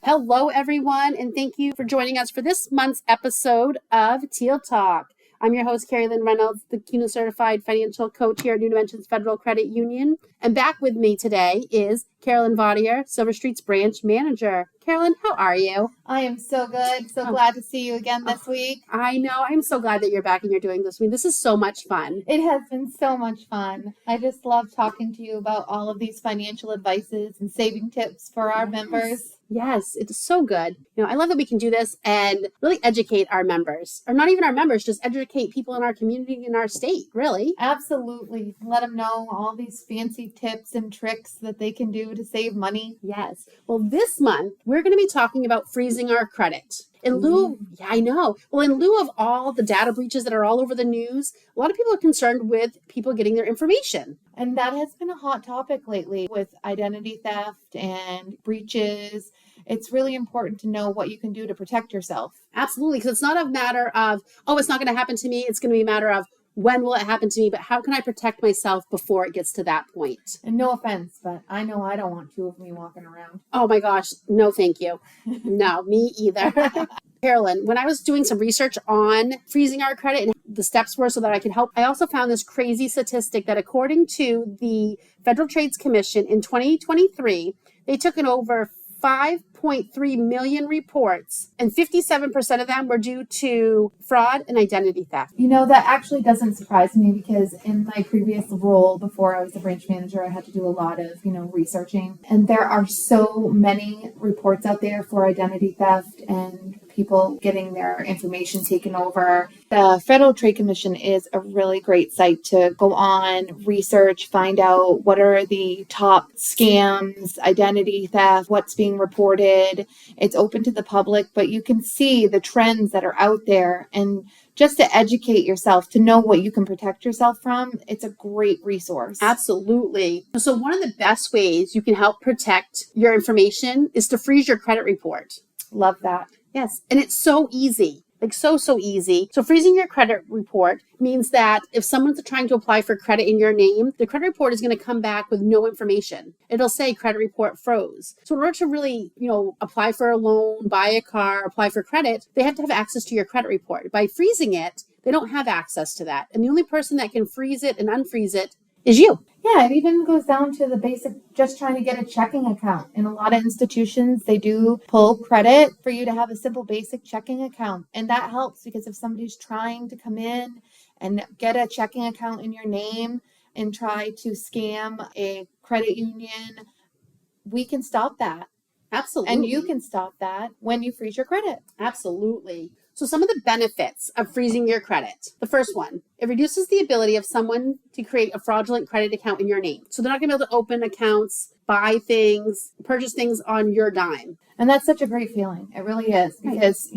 Hello, everyone, and thank you for joining us for this month's episode of TealTalk. I'm your host, Carrie Lynn Reynolds, the CUNA Certified Financial Coach here at New Dimensions Federal Credit Union. And back with me today is Carolyn Vaudier, Silver Street's Branch Manager. Carolyn, how are you? I am so good. So glad to see you again this week. I know. I'm so glad that you're back and you're doing this. This is so much fun. It has been so much fun. I just love talking to you about all of these financial advices and saving tips for our members. Yes, it's so good. I love that we can do this and really educate our members, or not even our members, just educate people in our community, in our state, really. Absolutely. Let them know all these fancy tips and tricks that they can do to save money. Yes. Well, this month, we're going to be talking about freezing our credit. In lieu of all the data breaches that are all over the news, a lot of people are concerned with people getting their information. And that has been a hot topic lately with identity theft and breaches. It's really important to know what you can do to protect yourself. Absolutely, because it's not a matter of, it's not going to happen to me. It's going to be a matter of, when will it happen to me? But how can I protect myself before it gets to that point? And no offense, but I know I don't want two of me walking around. Oh my gosh. No, thank you. No, me either. Carolyn, when I was doing some research on freezing our credit and the steps were so that I could help, I also found this crazy statistic that according to the Federal Trade Commission in 2023, they took in over 5.3 million reports, and 57% of them were due to fraud and identity theft. That actually doesn't surprise me because in my previous role before I was a branch manager, I had to do a lot of, researching. And there are so many reports out there for identity theft and people getting their information taken over. The Federal Trade Commission is a really great site to go on, research, find out what are the top scams, identity theft, what's being reported. It's open to the public, but you can see the trends that are out there. And just to educate yourself, to know what you can protect yourself from, it's a great resource. Absolutely. So one of the best ways you can help protect your information is to freeze your credit report. Love that. Yes. And it's so easy. So easy. So freezing your credit report means that if someone's trying to apply for credit in your name, the credit report is going to come back with no information. It'll say credit report froze. So in order to really, apply for a loan, buy a car, apply for credit, they have to have access to your credit report. By freezing it, they don't have access to that. And the only person that can freeze it and unfreeze it is you. Yeah, it even goes down to the basic, just trying to get a checking account. In a lot of institutions, they do pull credit for you to have a simple basic checking account. And that helps because if somebody's trying to come in and get a checking account in your name and try to scam a credit union, we can stop that. Absolutely. And you can stop that when you freeze your credit. Absolutely. So some of the benefits of freezing your credit. The first one, it reduces the ability of someone to create a fraudulent credit account in your name. So they're not going to be able to open accounts, buy things, purchase things on your dime. And that's such a great feeling. It really is. Because,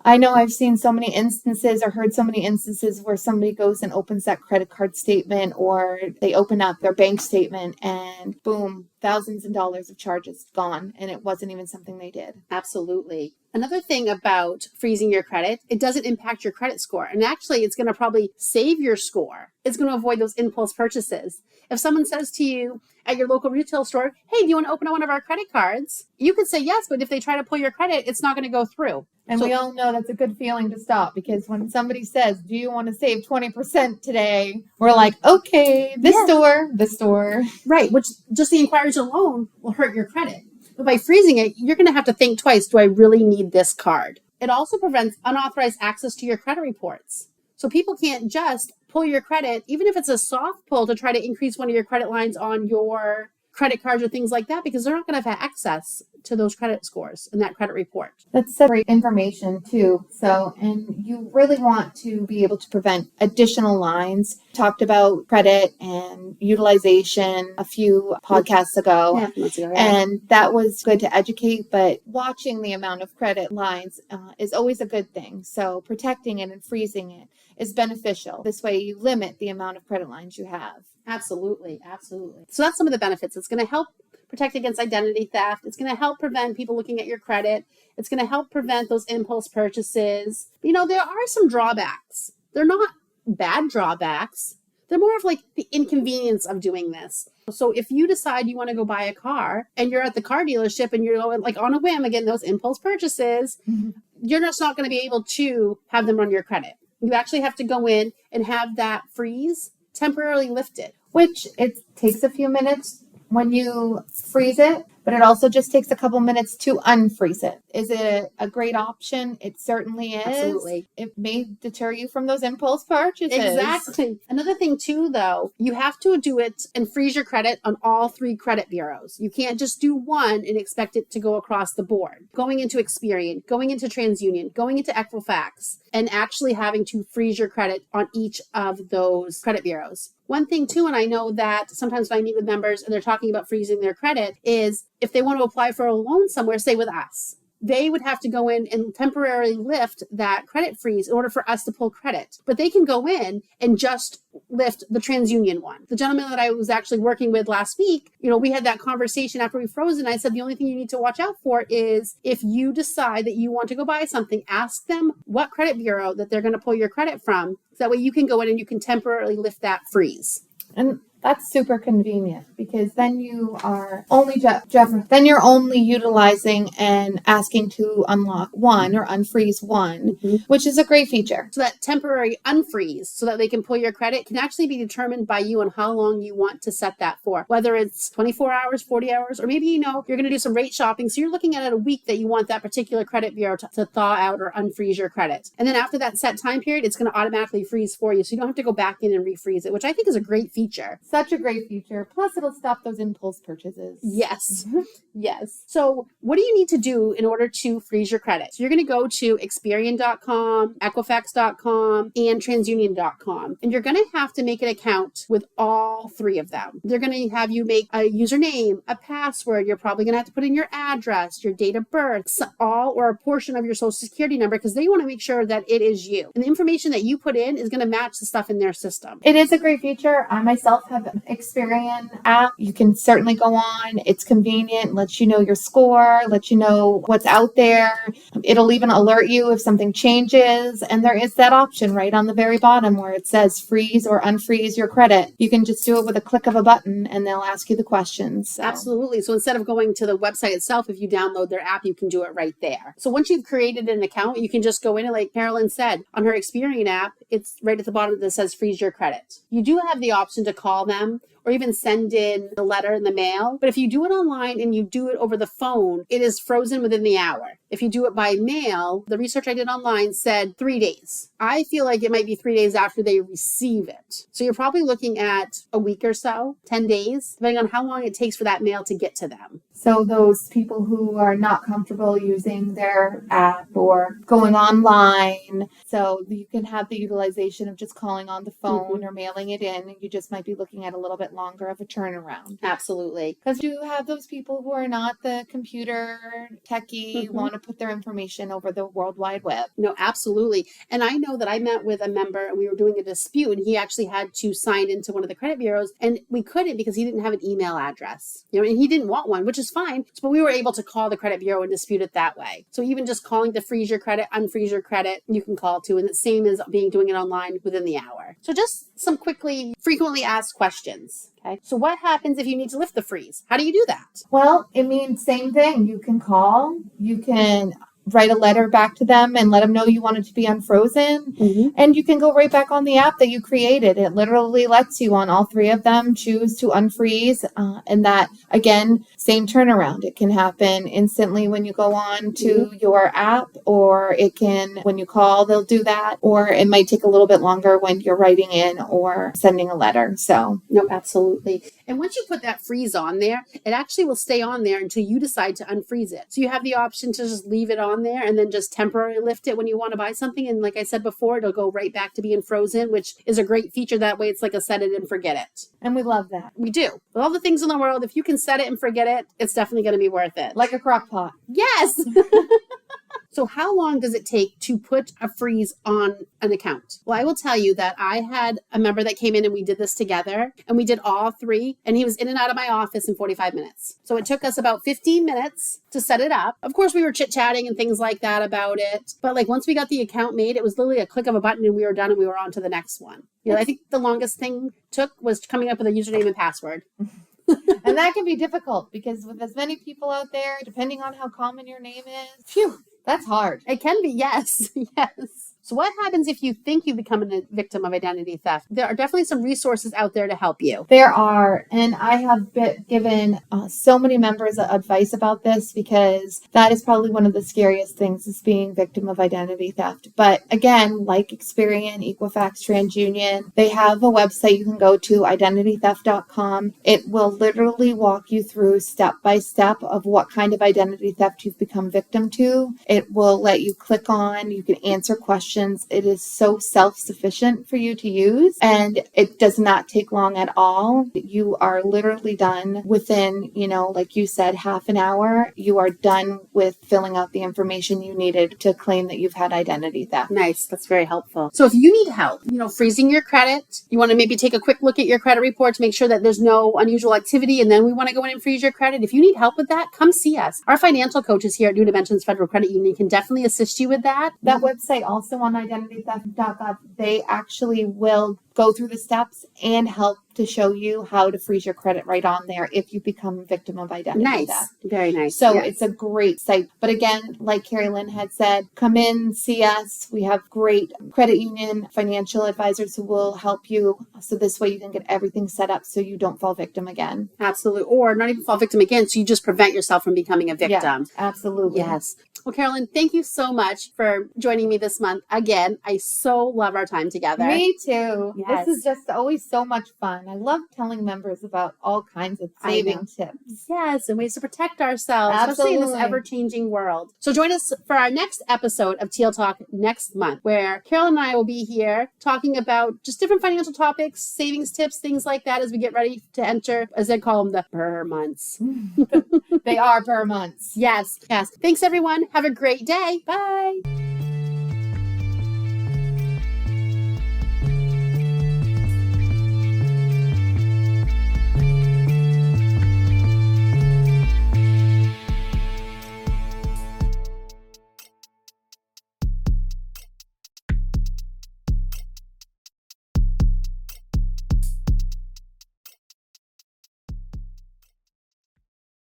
I know I've seen so many instances or heard so many instances where somebody goes and opens that credit card statement or they open up their bank statement and boom, thousands of dollars of charges gone. And it wasn't even something they did. Absolutely. Another thing about freezing your credit, it doesn't impact your credit score. And actually, it's going to probably save your score. It's going to avoid those impulse purchases. If someone says to you at your local retail store, hey, do you want to open one of our credit cards? You could say yes, but if they try to pull your credit, it's not going to go through. And we all know that's a good feeling to stop because when somebody says, do you want to save 20% today? We're like, okay, this store. Right, which just the inquiries alone will hurt your credit. But by freezing it, you're going to have to think twice, do I really need this card? It also prevents unauthorized access to your credit reports. So people can't just pull your credit, even if it's a soft pull to try to increase one of your credit lines on your credit cards or things like that, because they're not going to have access to those credit scores and that credit report. That's such great information too. So, and you really want to be able to prevent additional lines. Talked about credit and utilization a few podcasts ago. Yeah. And that was good to educate, but watching the amount of credit lines is always a good thing. So protecting it and freezing it is beneficial. This way you limit the amount of credit lines you have. Absolutely. So that's some of the benefits. It's going to help protect against identity theft. It's going to help prevent people looking at your credit. It's going to help prevent those impulse purchases. There are some drawbacks. They're not bad drawbacks, They're more of like the inconvenience of doing this. So if you decide you want to go buy a car and you're at the car dealership and you're going like on a whim, again, those impulse purchases, you're just not going to be able to have them run your credit. You actually have to go in and have that freeze temporarily lifted. Which it takes a few minutes when you freeze it, but it also just takes a couple minutes to unfreeze it. Is it a great option? It certainly is. Absolutely. It may deter you from those impulse purchases. Exactly. Another thing too, though, you have to do it and freeze your credit on all 3 credit bureaus. You can't just do one and expect it to go across the board. Going into Experian, going into TransUnion, going into Equifax, and actually having to freeze your credit on each of those credit bureaus. One thing too, and I know that sometimes when I meet with members and they're talking about freezing their credit, is if they want to apply for a loan somewhere, say with us, they would have to go in and temporarily lift that credit freeze in order for us to pull credit. But they can go in and just lift the TransUnion one. The gentleman that I was actually working with last week, we had that conversation after we froze, and I said, the only thing you need to watch out for is if you decide that you want to go buy something, ask them what credit bureau that they're going to pull your credit from. So that way you can go in and you can temporarily lift that freeze. And that's super convenient because then you are only then you're only utilizing and asking to unlock one or unfreeze one, which is a great feature. So that temporary unfreeze so that they can pull your credit can actually be determined by you on how long you want to set that for, whether it's 24 hours, 40 hours, or maybe, you're going to do some rate shopping. So you're looking at it a week that you want that particular credit bureau to thaw out or unfreeze your credit. And then after that set time period, it's going to automatically freeze for you. So you don't have to go back in and refreeze it, which I think is a great feature. Such a great feature. Plus, it'll stop those impulse purchases. Yes. Yes. So what do you need to do in order to freeze your credit? So you're going to go to Experian.com, Equifax.com, and TransUnion.com. And you're going to have to make an account with all 3 of them. They're going to have you make a username, a password. You're probably going to have to put in your address, your date of birth, all or a portion of your social security number, because they want to make sure that it is you. And the information that you put in is going to match the stuff in their system. It is a great feature. I myself have an Experian app. You can certainly go on. It's convenient, lets you know your score, lets you know what's out there. It'll even alert you if something changes. And there is that option right on the very bottom where it says freeze or unfreeze your credit. You can just do it with a click of a button and they'll ask you the questions. So. Absolutely. So instead of going to the website itself, if you download their app, you can do it right there. So once you've created an account, you can just go in and, like Carolyn said, on her Experian app, it's right at the bottom that says freeze your credit. You do have the option to call them or even send in a letter in the mail. But if you do it online and you do it over the phone, it is frozen within the hour. If you do it by mail, the research I did online said 3 days. I feel like it might be 3 days after they receive it. So you're probably looking at a week or so, 10 days, depending on how long it takes for that mail to get to them. So those people who are not comfortable using their app or going online, so you can have the utilization of just calling on the phone or mailing it in, and you just might be looking at a little bit longer of a turnaround. Absolutely. Because you have those people who are not the computer techie, want to put their information over the World Wide Web. No, absolutely. And I know that I met with a member and we were doing a dispute and he actually had to sign into one of the credit bureaus and we couldn't because he didn't have an email address, and he didn't want one, which is fine. But we were able to call the credit bureau and dispute it that way. So even just calling to freeze your credit, unfreeze your credit, you can call too. And the same as doing it online within the hour. So just some frequently asked questions. Okay. So what happens if you need to lift the freeze? How do you do that? Well, it means same thing. You can call, you can write a letter back to them and let them know you want it to be unfrozen. And you can go right back on the app that you created. It literally lets you on all 3 of them choose to unfreeze. And that, again, same turnaround. It can happen instantly when you go on to your app, or it can, when you call, they'll do that. Or it might take a little bit longer when you're writing in or sending a letter. So, no, absolutely. And once you put that freeze on there, it actually will stay on there until you decide to unfreeze it. So you have the option to just leave it on there and then just temporarily lift it when you want to buy something. And like I said before, it'll go right back to being frozen, which is a great feature. That way it's like a set it and forget it. And we love that. We do. With all the things in the world, if you can set it and forget it, it's definitely going to be worth it. Like a crock pot. Yes. So how long does it take to put a freeze on an account? Well, I will tell you that I had a member that came in and we did this together, and we did all three, and he was in and out of my office in 45 minutes. So it took us about 15 minutes to set it up. Of course, we were chit-chatting and things like that about it. But like once we got the account made, it was literally a click of a button and we were done and we were on to the next one. You know, I think the longest thing took was coming up with a username and password. And that can be difficult because with as many people out there, depending on how common your name is, phew, that's hard. It can be, yes. Yes. So what happens if you think you've become a victim of identity theft? There are definitely some resources out there to help you. There are, and I have given so many members advice about this because that is probably one of the scariest things is being victim of identity theft. But again, like Experian, Equifax, TransUnion, they have a website you can go to, identitytheft.com. It will literally walk you through step by step of what kind of identity theft you've become victim to. It will let you click on, you can answer questions. It is so self-sufficient for you to use, and it does not take long at all. You are literally done within, like you said, half an hour. You are done with filling out the information you needed to claim that you've had identity theft. Nice. That's very helpful. So if you need help, freezing your credit, you want to maybe take a quick look at your credit report to make sure that there's no unusual activity, and then we want to go in and freeze your credit. If you need help with that, come see us. Our financial coaches here at New Dimensions Federal Credit Union can definitely assist you with that. That website also on identitytheft.gov, they actually will go through the steps and help to show you how to freeze your credit right on there if you become a victim of identity theft. Very nice. So It's a great site. But again, like Carrie Lynn had said, come in, see us. We have great credit union financial advisors who will help you. So this way you can get everything set up so you don't fall victim again. Absolutely. Or not even fall victim again. So you just prevent yourself from becoming a victim. Yeah, absolutely. Yes. Well, Carolyn, thank you so much for joining me this month. Again, I so love our time together. Me too. Yes. This is just always so much fun. I love telling members about all kinds of saving tips. Yes, and ways to protect ourselves, Absolutely. especially in this ever-changing world. So join us for our next episode of TealTalk next month, where Carol and I will be here talking about just different financial topics, savings tips, things like that as we get ready to enter, as they call them, the burr months. They are burr months. Yes. Thanks, everyone. Have a great day. Bye.